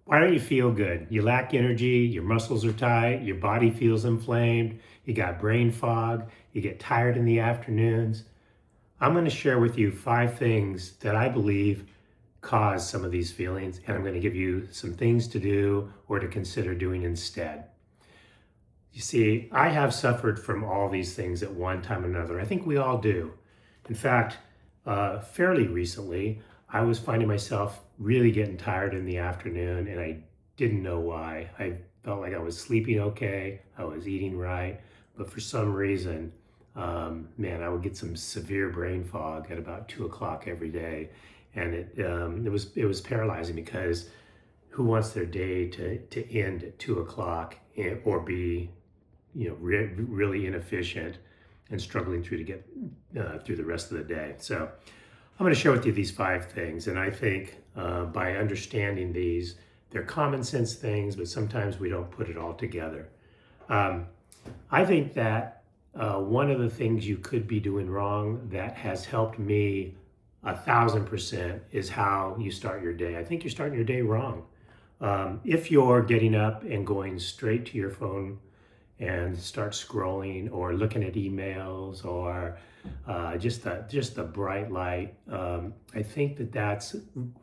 Why don't you feel good? You lack energy, your muscles are tight, your body feels inflamed, you got brain fog, you get tired in the afternoons. I'm going to share with you 5 things that I believe cause some of these feelings, and I'm going to give you some things to do or to consider doing instead. You see, I have suffered from all these things at one time or another. I think we all do. In fact, fairly recently, I was finding myself really getting tired in the afternoon, and I didn't know why. I felt like I was sleeping okay, I was eating right, but for some reason, man, I would get some severe brain fog at about 2 o'clock every day, and it was paralyzing because who wants their day to end at 2 o'clock or be really inefficient and struggling through to get through the rest of the day. So I'm going to share with you these 5 things, and I think by understanding these, they're common sense things, but sometimes we don't put it all together. Um, I think that one of the things you could be doing wrong that has helped me 1,000% is how you start your day. I think you're starting your day wrong. If you're getting up and going straight to your phone and start scrolling or looking at emails or just the bright light. I think that's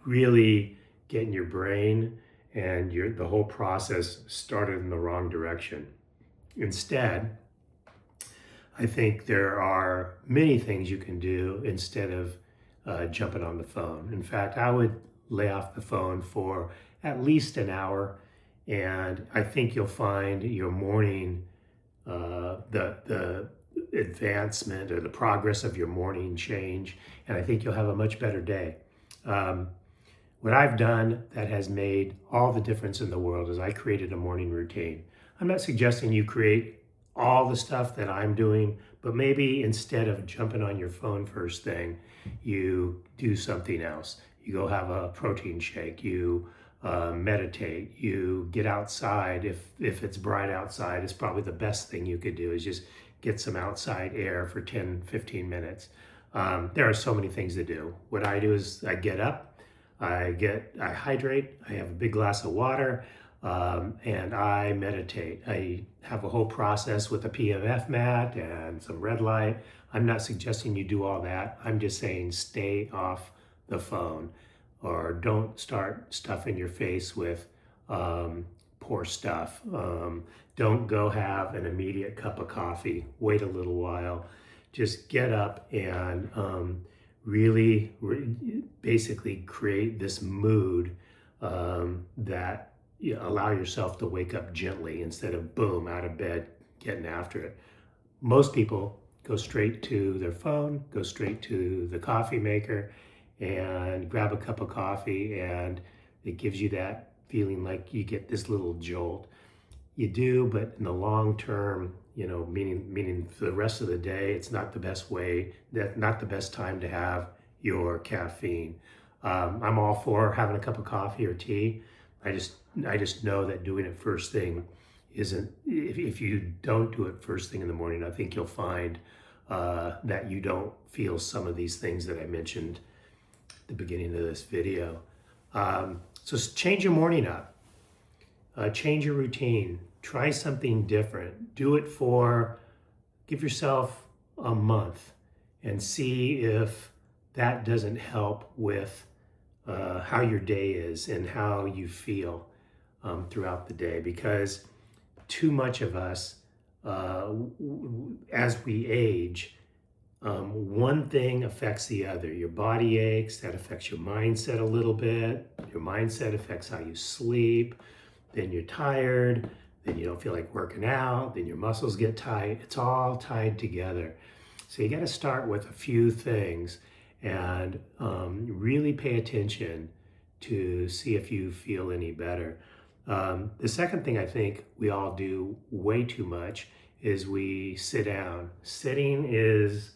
really getting your brain and the whole process started in the wrong direction. Instead, I think there are many things you can do instead of jumping on the phone. In fact, I would lay off the phone for at least an hour, and I think you'll find your morning, the advancement or the progress of your morning change, and I think you'll have a much better day. Um, what I've done that has made all the difference in the world is I created a morning routine. I'm not suggesting you create all the stuff that I'm doing, but maybe instead of jumping on your phone first thing, you do something else. You go have a protein shake, you meditate, you get outside. If it's bright outside, it's probably the best thing you could do is just get some outside air for 10, 15 minutes. There are so many things to do. What I do is I get up, I hydrate, I have a big glass of water, and I meditate. I have a whole process with a PMF mat and some red light. I'm not suggesting you do all that. I'm just saying stay off the phone or don't start stuffing your face with poor stuff. Don't go have an immediate cup of coffee. Wait a little while. Just get up and basically create this mood that you allow yourself to wake up gently instead of boom out of bed getting after it. Most people go straight to their phone, go straight to the coffee maker and grab a cup of coffee, and it gives you that feeling like you get this little jolt. You do, but in the long term, meaning for the rest of the day, it's not the best way, not the best time to have your caffeine. I'm all for having a cup of coffee or tea. I just know that doing it first thing isn't. If you don't do it first thing in the morning, I think you'll find that you don't feel some of these things that I mentioned at the beginning of this video. So change your morning up. Change your routine. Try something different. Give yourself a month and see if that doesn't help with how your day is and how you feel throughout the day. Because too much of us, as we age, one thing affects the other. Your body aches, that affects your mindset a little bit. Your mindset affects how you sleep. Then you're tired. Then you don't feel like working out. Then your muscles get tight. It's all tied together. So you got to start with a few things and really pay attention to see if you feel any better. The second thing I think we all do way too much is we sit down. Sitting is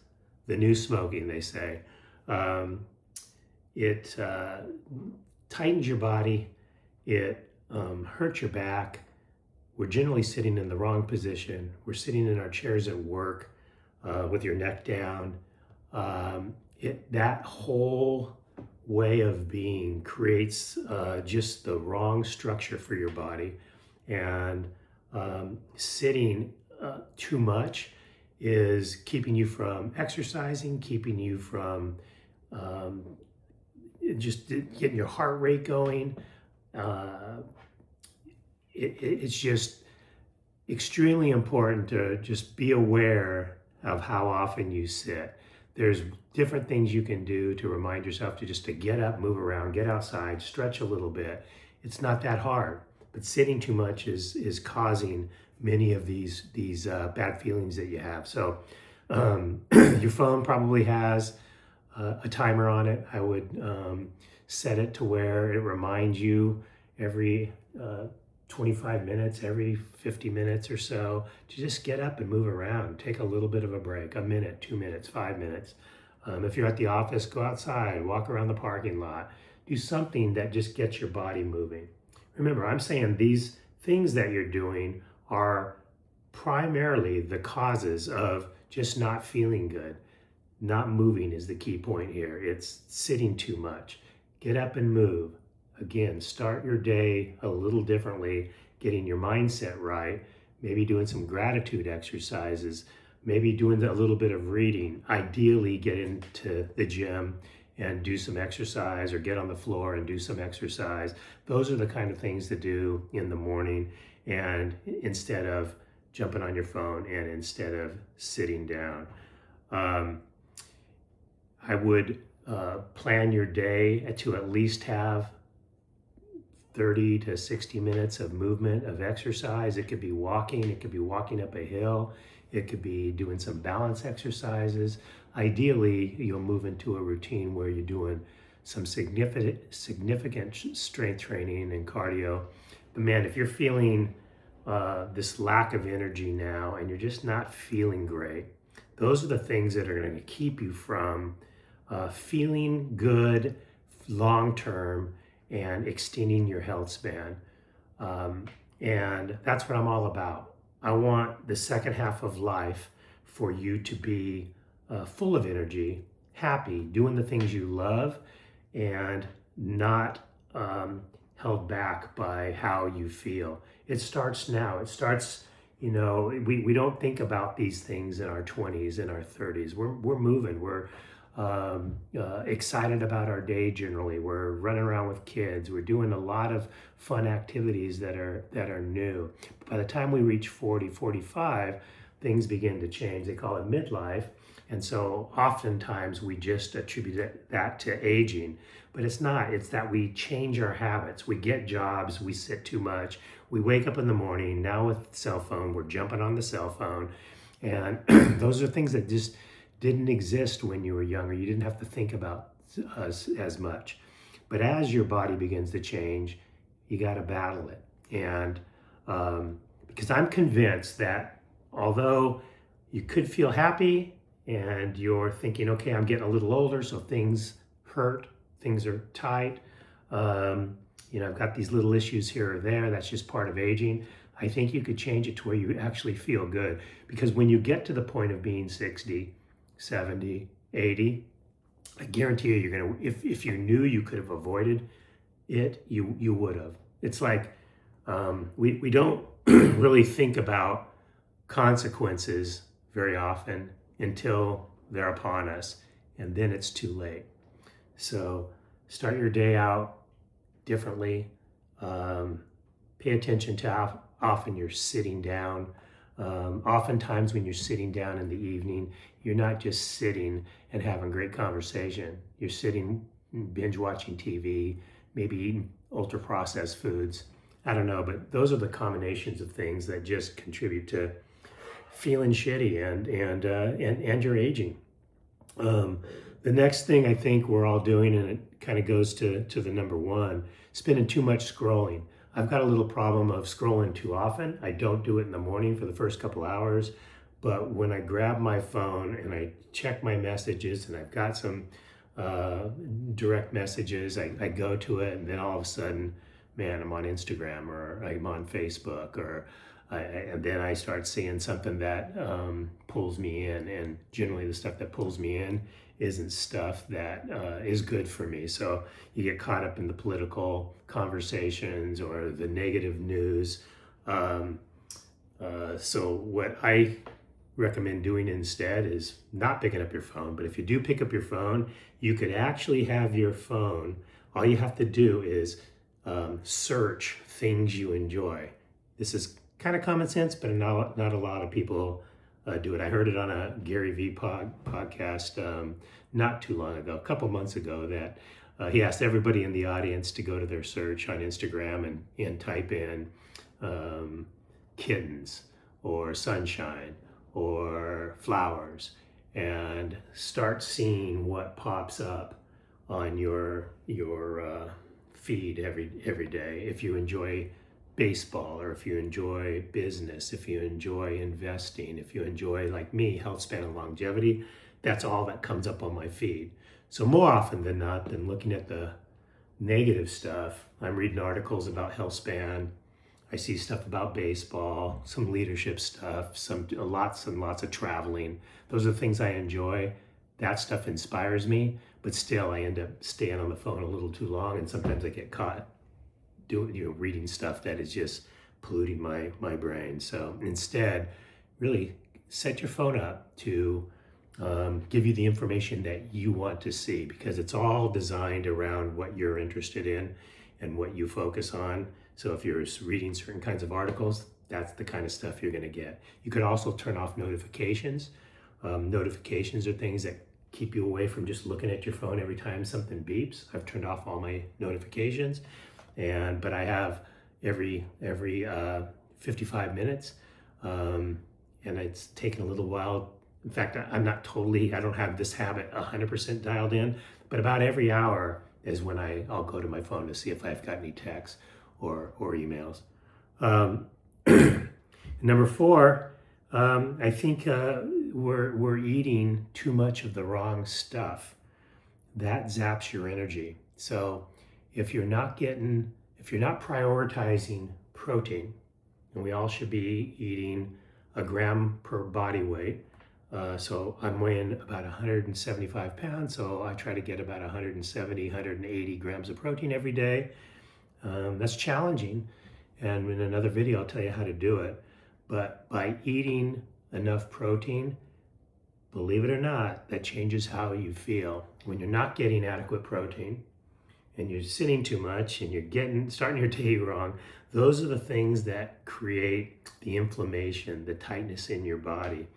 the new smoking, they say. It tightens your body. It hurts your back. We're generally sitting in the wrong position. We're sitting in our chairs at work with your neck down. That whole way of being creates just the wrong structure for your body. And sitting too much is keeping you from exercising, keeping you from um, just getting your heart rate going. Uh, it's just extremely important to just be aware of how often you sit. There's different things you can do to remind yourself to get up, move around, get outside, stretch a little bit. It's not that hard, but sitting too much is causing many of these bad feelings that you have. So your phone probably has a timer on it. I would set it to where it reminds you every 25 minutes, every 50 minutes or so, to just get up and move around. Take a little bit of a break, a minute, 2 minutes, 5 minutes. If you're at the office, go outside, walk around the parking lot, do something that just gets your body moving. Remember, I'm saying these things that you're doing are primarily the causes of just not feeling good. Not moving is the key point here. It's sitting too much. Get up and move. Again, start your day a little differently, getting your mindset right, maybe doing some gratitude exercises, maybe doing a little bit of reading. Ideally, get into the gym and do some exercise, or get on the floor and do some exercise. Those are the kind of things to do in the morning, and instead of jumping on your phone and instead of sitting down. I would plan your day to at least have 30 to 60 minutes of movement, of exercise. It could be walking, it could be walking up a hill, it could be doing some balance exercises. Ideally, you'll move into a routine where you're doing some significant strength training and cardio. But man, if you're feeling this lack of energy now and you're just not feeling great, those are the things that are going to keep you from feeling good long term and extending your health span. And that's what I'm all about. I want the second half of life for you to be full of energy, happy, doing the things you love, and not held back by how you feel. It starts now. It starts, we don't think about these things in our 20s and our 30s. We're moving. We're excited about our day generally. We're running around with kids. We're doing a lot of fun activities that are new. By the time we reach 40, 45, things begin to change. They call it midlife. And so oftentimes we just attribute that to aging, but it's not. It's that we change our habits. We get jobs, we sit too much. We wake up in the morning, now with cell phone, we're jumping on the cell phone. And those are things that just didn't exist when you were younger. You didn't have to think about us as much. But as your body begins to change, you got to battle it. And because I'm convinced that although you could feel happy and you're thinking, okay, I'm getting a little older, so things hurt, things are tight, I've got these little issues here or there, that's just part of aging. I think you could change it to where you actually feel good. Because when you get to the point of being 60, 70, 80, I guarantee you, you're gonna, if you knew you could have avoided it, you would have. It's like we don't really think about consequences very often until they're upon us, and then it's too late. So start your day out differently. Pay attention to how often you're sitting down. Oftentimes when you're sitting down in the evening, you're not just sitting and having great conversation. You're sitting, binge watching TV, maybe eating ultra processed foods. I don't know, but those are the combinations of things that just contribute to feeling shitty and you're aging. The next thing I think we're all doing, and it kind of goes to the number one, spending too much scrolling. I've got a little problem of scrolling too often. I don't do it in the morning for the first couple hours, but when I grab my phone and I check my messages and I've got some direct messages, I go to it, and then all of a sudden, man, I'm on Instagram or I'm on Facebook, and then I start seeing something that pulls me in, and generally the stuff that pulls me in isn't stuff that is good for me. So you get caught up in the political conversations or the negative news. Um, so what I recommend doing instead is not picking up your phone. But if you do pick up your phone, you could actually have your phone. All you have to do is search things you enjoy. This is kind of common sense, but not a lot of people do it. I heard it on a Gary Vee podcast not too long ago, a couple months ago, that he asked everybody in the audience to go to their search on Instagram and type in kittens or sunshine or flowers and start seeing what pops up on your feed every day. If you enjoy baseball, or if you enjoy business, if you enjoy investing, if you enjoy, like me, health span and longevity, that's all that comes up on my feed. So more often than not, than looking at the negative stuff, I'm reading articles about health span. I see stuff about baseball, some leadership stuff, lots and lots of traveling. Those are the things I enjoy. That stuff inspires me, but still I end up staying on the phone a little too long, and sometimes I get caught reading stuff that is just polluting my brain. So instead, really set your phone up to give you the information that you want to see, because it's all designed around what you're interested in and what you focus on. So if you're reading certain kinds of articles, that's the kind of stuff you're going to get. You could also turn off notifications. Notifications are things that keep you away from just looking at your phone every time something beeps. I've turned off all my notifications, but I have every 55 minutes, and it's taken a little while. In fact, I don't have this habit 100% dialed in, but about every hour is when I'll go to my phone to see if I've got any texts or emails. Number 4, I think we're eating too much of the wrong stuff. That zaps your energy. So if you're not prioritizing protein, and we all should be eating a gram per body weight. So I'm weighing about 175 pounds, so I try to get about 170, 180 grams of protein every day. That's challenging, and in another video I'll tell you how to do it. But by eating enough protein, believe it or not, that changes how you feel. When you're not getting adequate protein, and you're sitting too much, and you're starting your day wrong, those are the things that create the inflammation, the tightness in your body.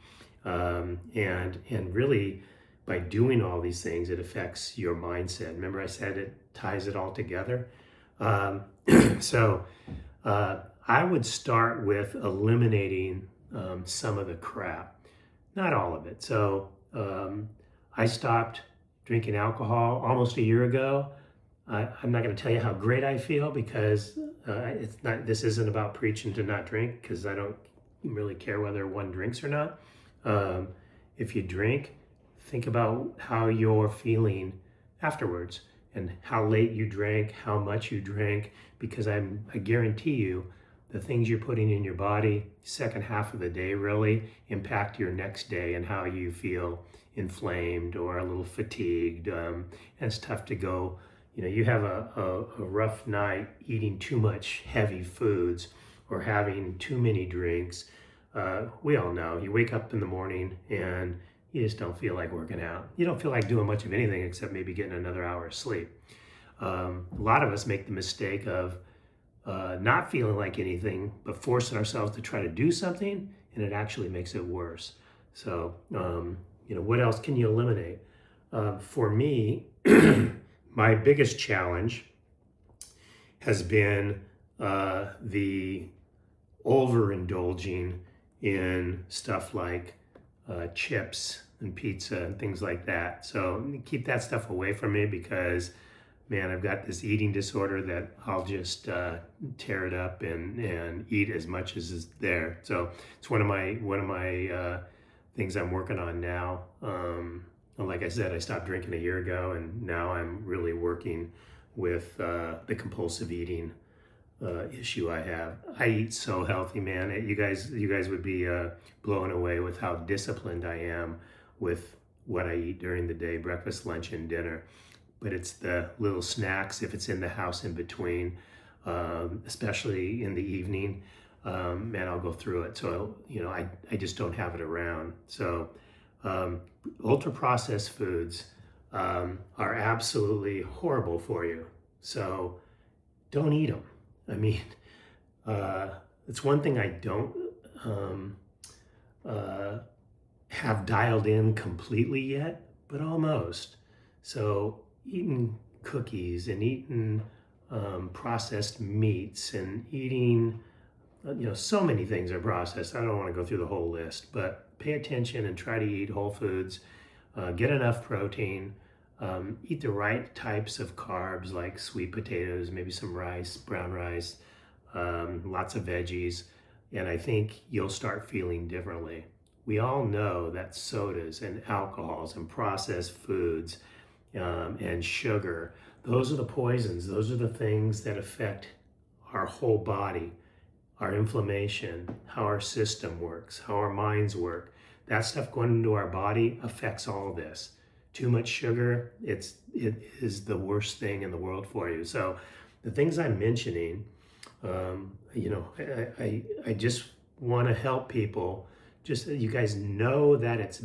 And really, by doing all these things, it affects your mindset. Remember I said it ties it all together? So I would start with eliminating some of the crap, not all of it. So I stopped drinking alcohol almost a year ago. I'm not going to tell you how great I feel, because this isn't about preaching to not drink, because I don't really care whether one drinks or not. If you drink, think about how you're feeling afterwards, and how late you drank, how much you drank, because I guarantee you the things you're putting in your body second half of the day really impact your next day and how you feel inflamed or a little fatigued. And it's tough to go, you have a rough night eating too much heavy foods or having too many drinks. We all know, you wake up in the morning and you just don't feel like working out. You don't feel like doing much of anything except maybe getting another hour of sleep. A lot of us make the mistake of not feeling like anything, but forcing ourselves to try to do something, and it actually makes it worse. So, what else can you eliminate? For me, my biggest challenge has been the overindulging in stuff like chips and pizza and things like that. So keep that stuff away from me, because man, I've got this eating disorder that I'll just tear it up and eat as much as is there. So it's one of my things I'm working on now. Like I said, I stopped drinking a year ago, and now I'm really working with the compulsive eating issue I have. I eat so healthy, man. You guys would be blown away with how disciplined I am with what I eat during the day, breakfast, lunch, and dinner. But it's the little snacks if it's in the house in between, especially in the evening. Man, I'll go through it. So, I just don't have it around. So, ultra processed foods are absolutely horrible for you. So, don't eat them. I mean, it's one thing I don't uh, have dialed in completely yet, but almost. So eating cookies and eating processed meats and eating, so many things are processed. I don't want to go through the whole list, but pay attention and try to eat whole foods, get enough protein, eat the right types of carbs like sweet potatoes, maybe some rice, brown rice, lots of veggies, and I think you'll start feeling differently. We all know that sodas and alcohols and processed foods and sugar, those are the poisons. Those are the things that affect our whole body, our inflammation, how our system works, how our minds work. That stuff going into our body affects all of this. Too much sugar, it is the worst thing in the world for you. So the things I'm mentioning, I just want to help people. Just you guys know that it's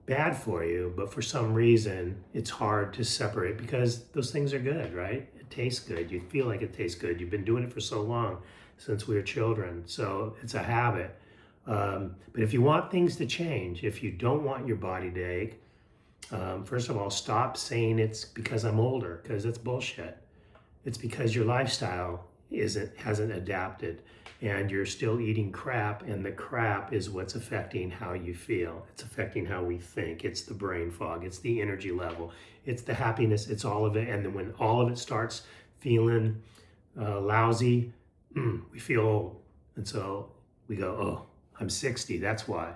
bad for you, but for some reason it's hard to separate because those things are good, right? It tastes good. You feel like it tastes good. You've been doing it for so long, since we were children. So it's a habit. But if you want things to change, if you don't want your body to ache, first of all, stop saying it's because I'm older, because it's bullshit. It's because your lifestyle hasn't adapted and you're still eating crap, and the crap is what's affecting how you feel. It's affecting how we think. It's the brain fog, it's the energy level, it's the happiness, it's all of it. And then when all of it starts feeling lousy, we feel old. And so we go, oh, I'm 60, that's why.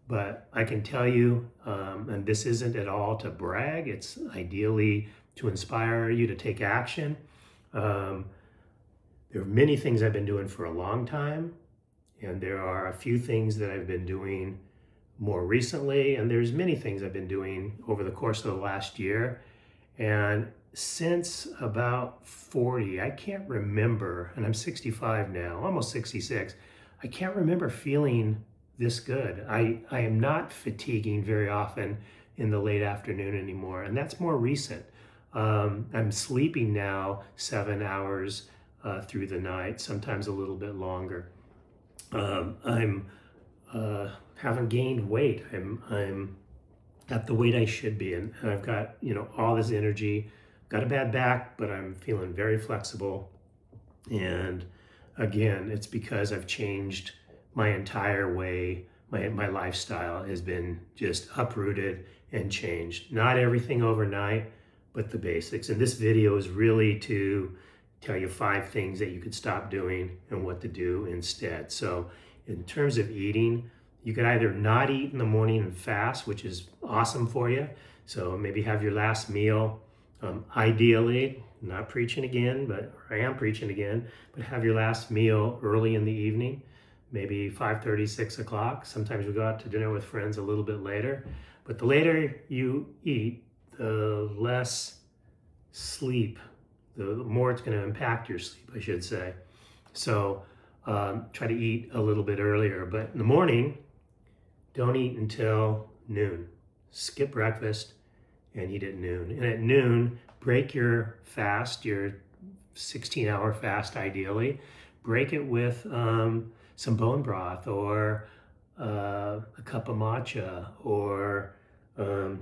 But I can tell you, and this isn't at all to brag, it's ideally to inspire you to take action. There are many things I've been doing for a long time, and there are a few things that I've been doing more recently, and there's many things I've been doing over the course of the last year. And since about 40, I can't remember, and I'm 65 now, almost 66, I can't remember feeling this good. I am not fatiguing very often in the late afternoon anymore, and that's more recent. I'm sleeping now 7 hours through the night, sometimes a little bit longer. I'm haven't gained weight. I'm at the weight I should be, and I've got all this energy. Got a bad back, but I'm feeling very flexible. And again, it's because I've changed my entire way. My lifestyle has been just uprooted and changed. Not everything overnight, but the basics. And this video is really to tell you 5 things that you could stop doing and what to do instead. So in terms of eating, you could either not eat in the morning and fast, which is awesome for you. So maybe have your last meal, ideally, not preaching again, but I am preaching again, but have your last meal early in the evening, maybe 5:30, 6 o'clock. Sometimes we go out to dinner with friends a little bit later. But the later you eat, the less sleep, the more it's going to impact your sleep, I should say. So try to eat a little bit earlier. But in the morning, don't eat until noon. Skip breakfast and eat at noon. And at noon, break your fast, your 16-hour fast ideally. Break it with some bone broth or a cup of matcha or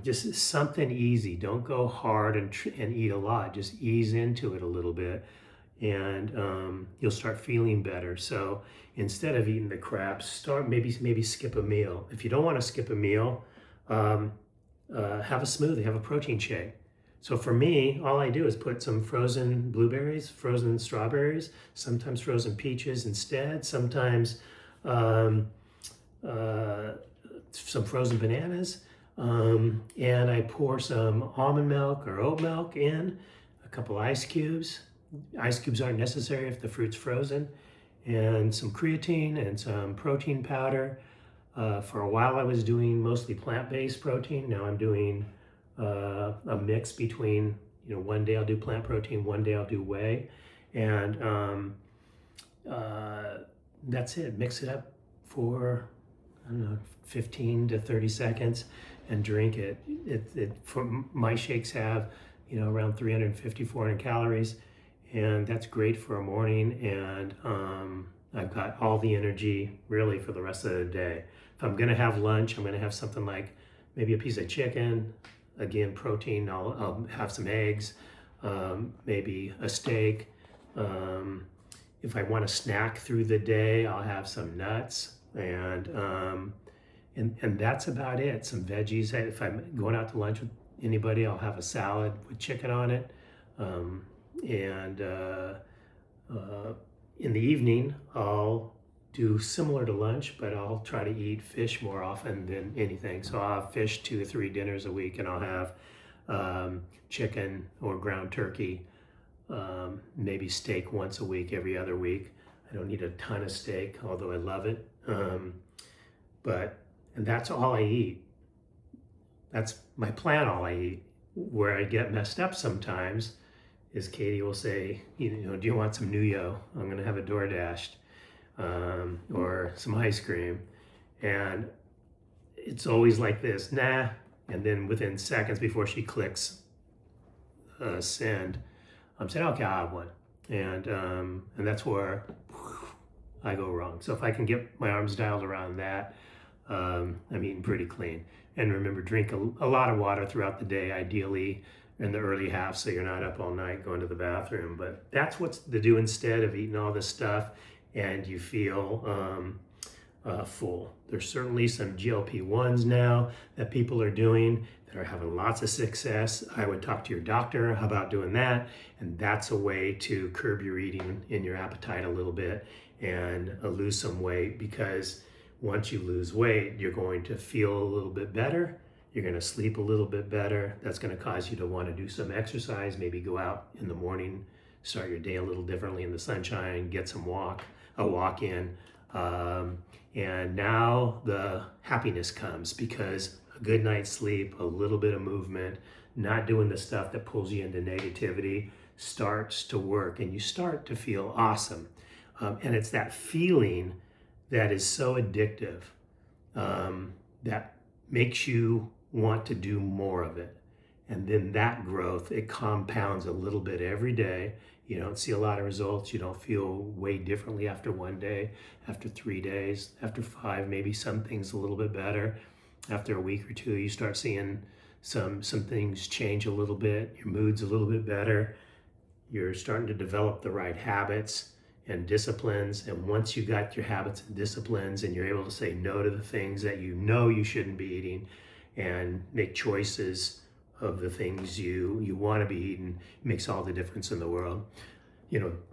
just something easy. Don't go hard and eat a lot. Just ease into it a little bit, and you'll start feeling better. So instead of eating the crap, start maybe skip a meal. If you don't want to skip a meal, have a smoothie, have a protein shake. So for me, all I do is put some frozen blueberries, frozen strawberries, sometimes frozen peaches instead, sometimes some frozen bananas, and I pour some almond milk or oat milk in, a couple ice cubes. Ice cubes aren't necessary if the fruit's frozen, and some creatine and some protein powder. For a while, I was doing mostly plant-based protein. Now I'm doing a mix between, one day I'll do plant protein, one day I'll do whey, and uh, that's it. Mix it up for, I don't know, 15 to 30 seconds and drink it. For my shakes have, around 350, 400 calories, and that's great for a morning. And I've got all the energy really for the rest of the day. If I'm gonna have lunch, I'm gonna have something like maybe a piece of chicken, again, protein. I'll have some eggs, maybe a steak. If I want to snack through the day, I'll have some nuts, and that's about it. Some veggies. If I'm going out to lunch with anybody, I'll have a salad with chicken on it. And in the evening, I'll do similar to lunch, but I'll try to eat fish more often than anything. So I'll have fish 2 to 3 dinners a week, and I'll have chicken or ground turkey, maybe steak once a week, every other week. I don't need a ton of steak, although I love it. And that's all I eat. That's my plan, all I eat. Where I get messed up sometimes is Katie will say, do you want some Nuyo? I'm gonna have a DoorDash, or some ice cream. And it's always like this, nah. And then within seconds before she clicks send, I'm saying, okay, I'll have one. And that's where I go wrong. So if I can get my arms dialed around that, I'm eating pretty clean. And remember, drink a lot of water throughout the day, ideally in the early half, so you're not up all night going to the bathroom. But that's what's to do instead of eating all this stuff and you feel full. There's certainly some GLP-1s now that people are doing that are having lots of success. I would talk to your doctor about doing that, and that's a way to curb your eating and your appetite a little bit and lose some weight, because once you lose weight, you're going to feel a little bit better. You're going to sleep a little bit better. That's going to cause you to want to do some exercise, maybe go out in the morning, start your day a little differently in the sunshine, get some a walk in. And now the happiness comes, because a good night's sleep, a little bit of movement, not doing the stuff that pulls you into negativity starts to work, and you start to feel awesome. And it's that feeling that is so addictive, that makes you want to do more of it. And then that growth, it compounds a little bit every day. You don't see a lot of results. You don't feel way differently after 1 day, after 3 days, after 5, maybe some things a little bit better. After a week or two, you start seeing some things change a little bit. Your mood's a little bit better. You're starting to develop the right habits and disciplines. And once you got your habits and disciplines and you're able to say no to the things that you know you shouldn't be eating and make choices of the things you want to be eating, it makes all the difference in the world.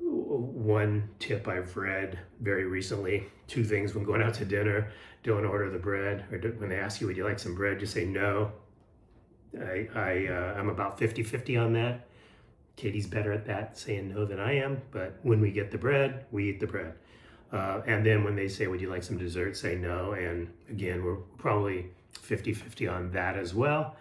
One tip I've read very recently, 2 things when going out to dinner: don't order the bread, or when they ask you, would you like some bread, just say no. I'm about 50-50 on that. Katie's better at that, saying no, than I am, but when we get the bread, we eat the bread. And then when they say, would you like some dessert, say no. And again, we're probably 50-50 on that as well.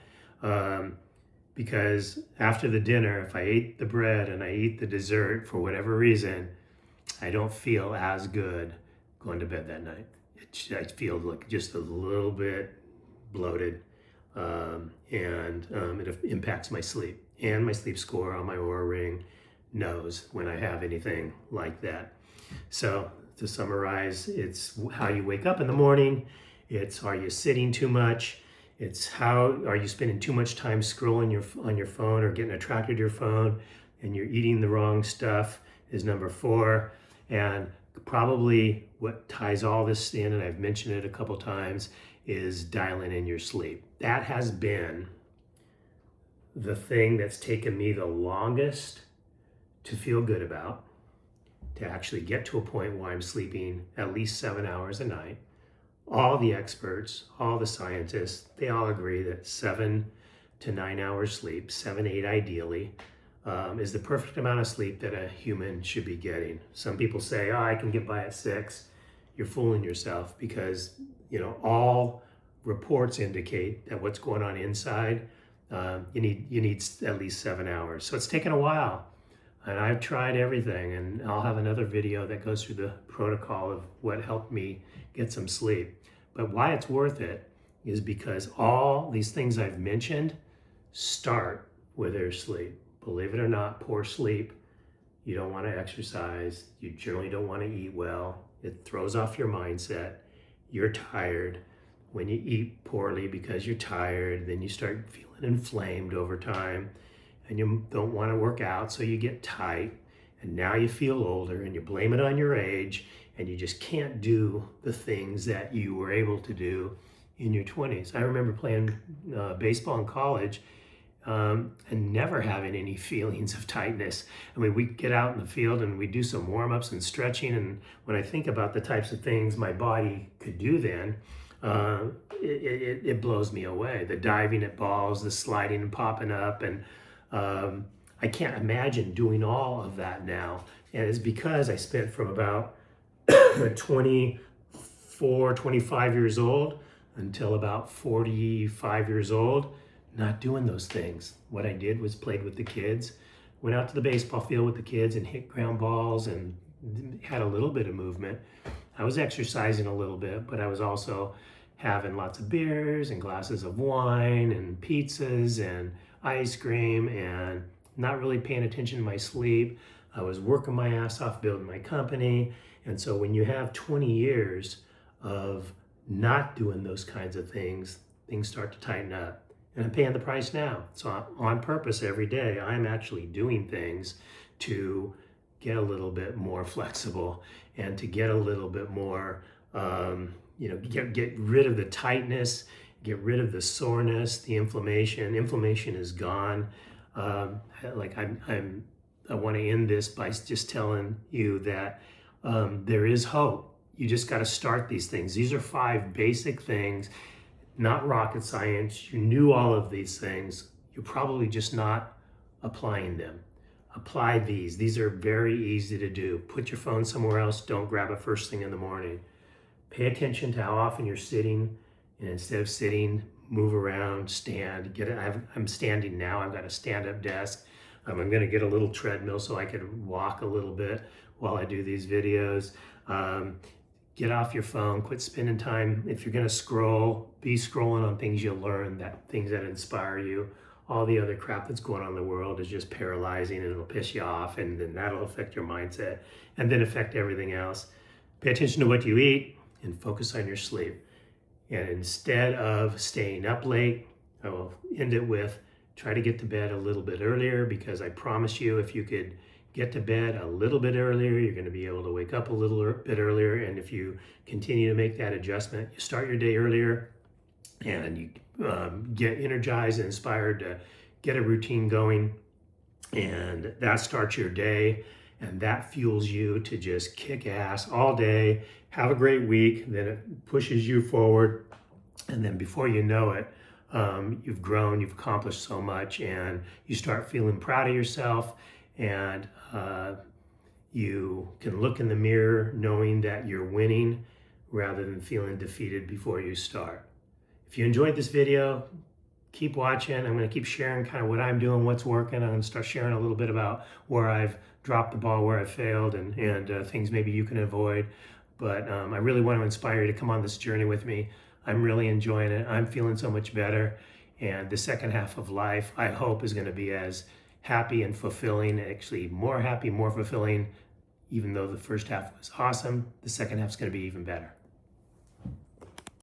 Because after the dinner, if I ate the bread and I eat the dessert for whatever reason, I don't feel as good going to bed that night. I feel like just a little bit bloated, and it impacts my sleep. And my sleep score on my Oura Ring knows when I have anything like that. So to summarize, it's how you wake up in the morning. It's, are you sitting too much? It's how are you spending too much time scrolling on your phone or getting attracted to your phone, and you're eating the wrong stuff, is number 4. And probably what ties all this in, and I've mentioned it a couple times, is dialing in your sleep. That has been the thing that's taken me the longest to feel good about, to actually get to a point where I'm sleeping at least 7 hours a night. All the experts, all the scientists, they all agree that 7 to 9 hours sleep, 7, 8 ideally, is the perfect amount of sleep that a human should be getting. Some people say, I can get by at 6. you're fooling yourself, because all reports indicate that what's going on inside, you need at least 7 hours. So it's taken a while, and I've tried everything, and I'll have another video that goes through the protocol of what helped me get some sleep. But why it's worth it is because all these things I've mentioned start with their sleep. Believe it or not, poor sleep. You don't want to exercise. You generally don't want to eat well. It throws off your mindset. You're tired. When you eat poorly because you're tired, then you start feeling inflamed over time, and you don't want to work out, so you get tight, and now you feel older, and you blame it on your age, and you just can't do the things that you were able to do in your 20s. I remember playing baseball in college, and never having any feelings of tightness. I mean, we get out in the field and we do some warm-ups and stretching, and when I think about the types of things my body could do then, it blows me away. The diving at balls, the sliding and popping up, and I can't imagine doing all of that now. And it's because I spent from about 24, 25 years old until about 45 years old not doing those things. What I did was played with the kids, went out to the baseball field with the kids and hit ground balls and had a little bit of movement. I was exercising a little bit, but I was also having lots of beers and glasses of wine and pizzas and ice cream and not really paying attention to my sleep. I was working my ass off building my company. And so when you have 20 years of not doing those kinds of things, things start to tighten up. And I'm paying the price now. So on purpose every day, I'm actually doing things to get a little bit more flexible and to get a little bit more, get rid of the tightness, get rid of the soreness, the inflammation. Inflammation is gone. I want to end this by just telling you that there is hope. You just got to start these things. These are 5 basic things. Not rocket science. You knew all of these things. You're probably just not applying them. Apply these. These are very easy to do. Put your phone somewhere else. Don't grab it first thing in the morning. Pay attention to how often you're sitting, and instead of sitting, move around, stand. I'm standing now. I've got a stand-up desk. I'm going to get a little treadmill so I can walk a little bit while I do these videos. Get off your phone, quit spending time. If you're gonna scroll, be scrolling on things you'll learn, things that inspire you. All the other crap that's going on in the world is just paralyzing, and it'll piss you off, and then that'll affect your mindset and then affect everything else. Pay attention to what you eat and focus on your sleep. And instead of staying up late, I will end it with try to get to bed a little bit earlier, because I promise you, if you could get to bed a little bit earlier, you're going to be able to wake up a little bit earlier. And if you continue to make that adjustment, you start your day earlier and you get energized and inspired to get a routine going. And that starts your day, and that fuels you to just kick ass all day, have a great week. Then it pushes you forward. And then before you know it, you've grown, you've accomplished so much, and you start feeling proud of yourself. And you can look in the mirror knowing that you're winning rather than feeling defeated before you start. If you enjoyed this video, keep watching. I'm going to keep sharing kind of what I'm doing, what's working. I'm going to start sharing a little bit about where I've dropped the ball, where I've failed, and things maybe you can avoid. But I really want to inspire you to come on this journey with me. I'm really enjoying it. I'm feeling so much better. And the second half of life, I hope, is going to be as happy and fulfilling, actually more happy, more fulfilling. Even though the first half was awesome, the second half is going to be even better.